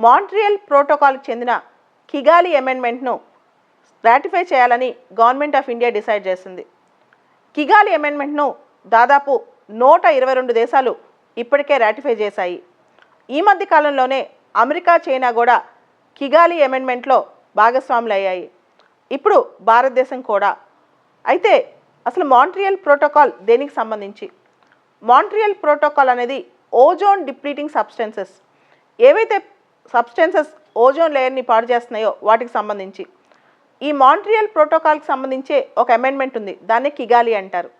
Montreal ప్రోటోకాల్కి చెందిన కిగాలి అమెండ్మెంట్ను ratify చేయాలని government of India decide చేసింది. కిగాలి అమెండ్మెంట్ను దాదాపు 122 దేశాలు ఇప్పటికే రాటిఫై చేశాయి. ఈ మధ్య కాలంలోనే అమెరికా, చైనా కూడా కిగాలి అమెండ్మెంట్లో భాగస్వాములు అయ్యాయి. ఇప్పుడు భారతదేశం కూడా. అయితే అసలు మాంట్రియల్ ప్రోటోకాల్ దేనికి సంబంధించి? మాంట్రియల్ ప్రోటోకాల్ అనేది ఓజోన్ డిప్లీటింగ్ సబ్స్టెన్సెస్, ఏవైతే సబ్స్టెన్సెస్ ఓజోన్ లేయర్ని పాడు చేస్తున్నాయో వాటికి సంబంధించి ఈ మాంట్రియల్ ప్రోటోకాల్కి సంబంధించే ఒక అమెండ్మెంట్ ఉంది. దాన్ని కిగాలి అంటారు.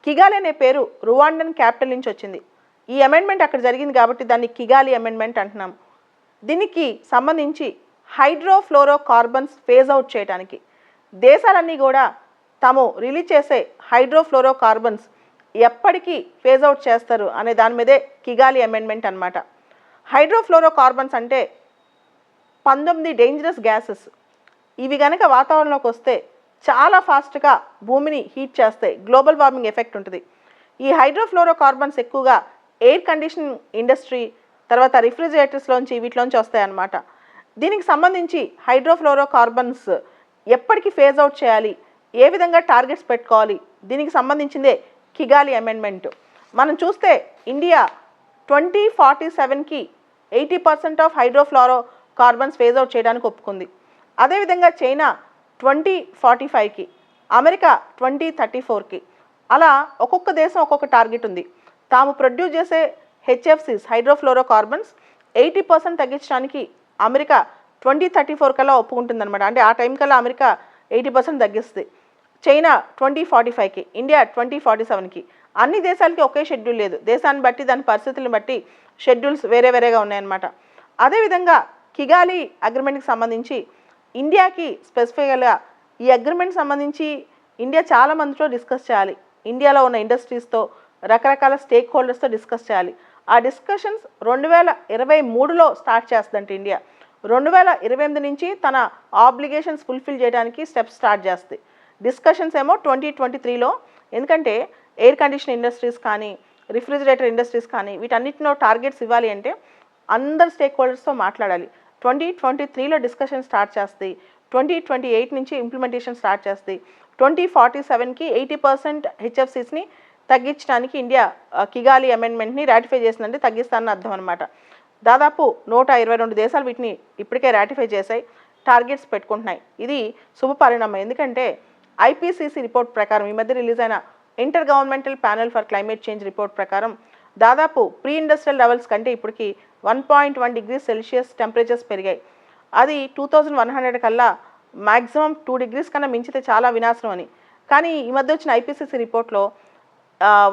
కిగాలి అనే పేరు రువాండన్ క్యాపిటల్ నుంచి వచ్చింది. ఈ అమెండ్మెంట్ అక్కడ జరిగింది కాబట్టి దాన్ని కిగాలి అమెండ్మెంట్ అంటున్నాం. దీనికి సంబంధించి హైడ్రోఫ్లోరో కార్బన్స్ ఫేజ్ అవుట్ చేయడానికి దేశాలన్నీ కూడా తాము రిలీజ్ చేసే హైడ్రోఫ్లోరో కార్బన్స్ ఎప్పటికీ ఫేజ్ అవుట్ చేస్తారు అనే దాని మీదే కిగాలి అమెండ్మెంట్ అన్నమాట. హైడ్రోఫ్లోరో కార్బన్స్ అంటే 19 డేంజరస్ గ్యాసెస్. ఇవి కనుక వాతావరణంలోకి వస్తే చాలా ఫాస్ట్గా భూమిని హీట్ చేస్తాయి. గ్లోబల్ వార్మింగ్ ఎఫెక్ట్ ఉంటుంది. ఈ హైడ్రోఫ్లోరో కార్బన్స్ ఎక్కువగా ఎయిర్ కండిషనింగ్ ఇండస్ట్రీ, తర్వాత రిఫ్రిజిరేటర్స్లోంచి వీటిలోంచి వస్తాయన్నమాట. దీనికి సంబంధించి హైడ్రోఫ్లోరో కార్బన్స్ ఎప్పటికీ ఫేజ్ అవుట్ చేయాలి, ఏ విధంగా టార్గెట్స్ పెట్టుకోవాలి, దీనికి సంబంధించిందే కిగాలి అమెండ్మెంట్. మనం చూస్తే ఇండియా 2047కి 80% of hydrofluorocarbons phase out చేయడానికి ఒప్పుకుంది. అదేవిధంగా చైనా 2045కి, అమెరికా 2034కి. అలా ఒక్కొక్క దేశం ఒక్కొక్క టార్గెట్ ఉంది. తాము ప్రొడ్యూస్ చేసే హెచ్ఎఫ్సిస్ హైడ్రోఫ్లోరో కార్బన్స్ 80% తగ్గించడానికి అమెరికా 2034 కల్లా ఒప్పుకుంటుందన్నమాట. అంటే ఆ టైం కల్లా అమెరికా 80% తగ్గిస్తుంది. చైనా 2045కి, ఇండియా 2047కి. అన్ని దేశాలకి ఒకే షెడ్యూల్ లేదు. దేశాన్ని బట్టి, దాని పరిస్థితులను బట్టి షెడ్యూల్స్ వేరే వేరేగా ఉన్నాయన్నమాట. అదేవిధంగా కిగాలి అగ్రిమెంట్కి సంబంధించి ఇండియాకి స్పెసిఫిక్గా ఈ అగ్రిమెంట్ సంబంధించి ఇండియా చాలా మందితో డిస్కస్ చేయాలి. ఇండియాలో ఉన్న ఇండస్ట్రీస్తో, రకరకాల స్టేక్ హోల్డర్స్తో డిస్కస్ చేయాలి. ఆ డిస్కషన్స్ 2023లో స్టార్ట్ చేస్తుందంటే ఇండియా 2028 నుంచి తన ఆబ్లిగేషన్స్ ఫుల్ఫిల్ చేయడానికి స్టెప్స్ స్టార్ట్ చేస్తుంది. డిస్కషన్స్ ఏమో 2023లో. ఎందుకంటే ఎయిర్ కండిషన్ ఇండస్ట్రీస్ కానీ, రిఫ్రిజిరేటర్ ఇండస్ట్రీస్ కానీ వీటన్నిటిలో టార్గెట్స్ ఇవ్వాలి అంటే అందరు స్టేక్ హోల్డర్స్తో మాట్లాడాలి. 2023లో డిస్కషన్ స్టార్ట్ చేస్తుంది. 2028 నుంచి ఇంప్లిమెంటేషన్ స్టార్ట్ చేస్తుంది. 2047కి 80% హెచ్ఎఫ్సిస్ని తగ్గించడానికి ఇండియా కిగాలి అమెండ్మెంట్ని రాటిఫై చేసిందంటే తగ్గిస్తానని అర్థం అనమాట. దాదాపు 122 దేశాలు వీటిని ఇప్పటికే రాటిఫై చేశాయి, టార్గెట్స్ పెట్టుకుంటున్నాయి. ఇది శుభ పరిణామం. ఎందుకంటే ఐపీసీసీ రిపోర్ట్ ప్రకారం, ఈ మధ్య రిలీజ్ అయిన inter governmental panel for climate change report ప్రకారం దాదాపు ప్రీ ఇండస్ట్రియల్ లెవెల్స్ కంటే ఇప్పటికి 1.1 డిగ్రీ సెల్సియస్ టెంపరేచర్స్ పెరిగాయి. అది 2100 కల్లా మ్యాక్సిమం 2 డిగ్రీస్ కన్నా మించితే చాలా వినాశనం అని. కానీ ఈ మధ్య వచ్చిన ఐపీసీసీ రిపోర్ట్లో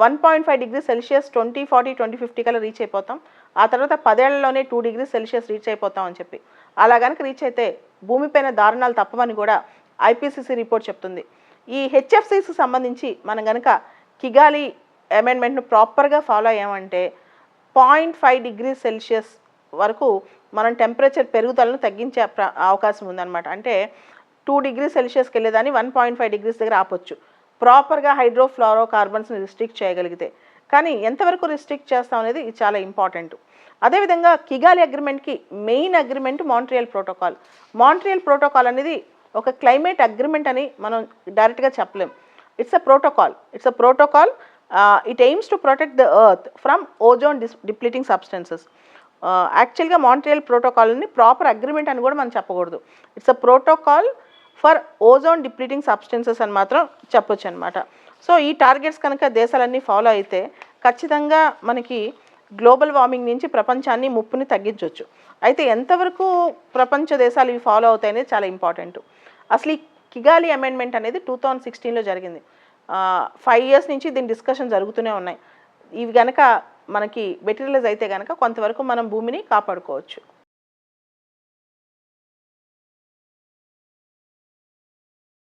1.5 డిగ్రీ సెల్సియస్ 2040, 2050 కల్లా రీచ్ అయిపోతాం. ఆ తర్వాత 10 ఏళ్లలోనే 2 డిగ్రీ సెల్సియస్ రీచ్ అయిపోతాం అని చెప్పి. అలా కనుక రీచ్ అయితే భూమిపైన దారుణాలు తప్పవని కూడా ఐపీసీసీ రిపోర్ట్ చెప్తుంది. ఈ హెచ్ఎఫ్సికి సంబంధించి మనం కనుక కిగాలి అమెండ్మెంట్ను ప్రాపర్గా ఫాలో అయ్యామంటే 0.5 డిగ్రీ సెల్సియస్ వరకు మనం టెంపరేచర్ పెరుగుదలను తగ్గించే అవకాశం ఉందన్నమాట. అంటే 2 డిగ్రీ సెల్సియస్కి వెళ్ళేదాన్ని 1.5 డిగ్రీస్ దగ్గర ఆపొచ్చు, ప్రాపర్గా హైడ్రోఫ్లోరో కార్బన్స్ని రిస్ట్రిక్ట్ చేయగలిగితే. కానీ ఎంతవరకు రిస్ట్రిక్ట్ చేస్తాం అనేది ఇది చాలా ఇంపార్టెంట్. అదేవిధంగా కిగాలి అగ్రిమెంట్కి main agreement Montreal protocol. Montreal protocol అనేది ఒక క్లైమేట్ అగ్రిమెంట్ అని మనం డైరెక్ట్గా చెప్పలేం. It's a protocol. It aims to protect the earth from ozone depleting substances. యాక్చువల్గా మాంట్రియల్ ప్రోటోకాల్ని ప్రాపర్ అగ్రిమెంట్ అని కూడా మనం చెప్పకూడదు. It's a protocol for ozone depleting substances అని మాత్రం చెప్పొచ్చు అనమాట. సో ఈ టార్గెట్స్ కనుక దేశాలన్నీ ఫాలో అయితే ఖచ్చితంగా మనకి గ్లోబల్ వార్మింగ్ నుంచి ప్రపంచాన్ని ముప్పుని తగ్గించవచ్చు. అయితే ఎంతవరకు ప్రపంచ దేశాలు ఇవి ఫాలో అవుతాయనేది చాలా ఇంపార్టెంట్. అసలు ఈ కిగాలి అమెండ్మెంట్ అనేది 2016లో జరిగింది. 5 years నుంచి దీని డిస్కషన్ జరుగుతూనే ఉన్నాయి. ఇవి కనుక మనకి మెటీరియలైజ్ అయితే కనుక కొంతవరకు మనం భూమిని కాపాడుకోవచ్చు.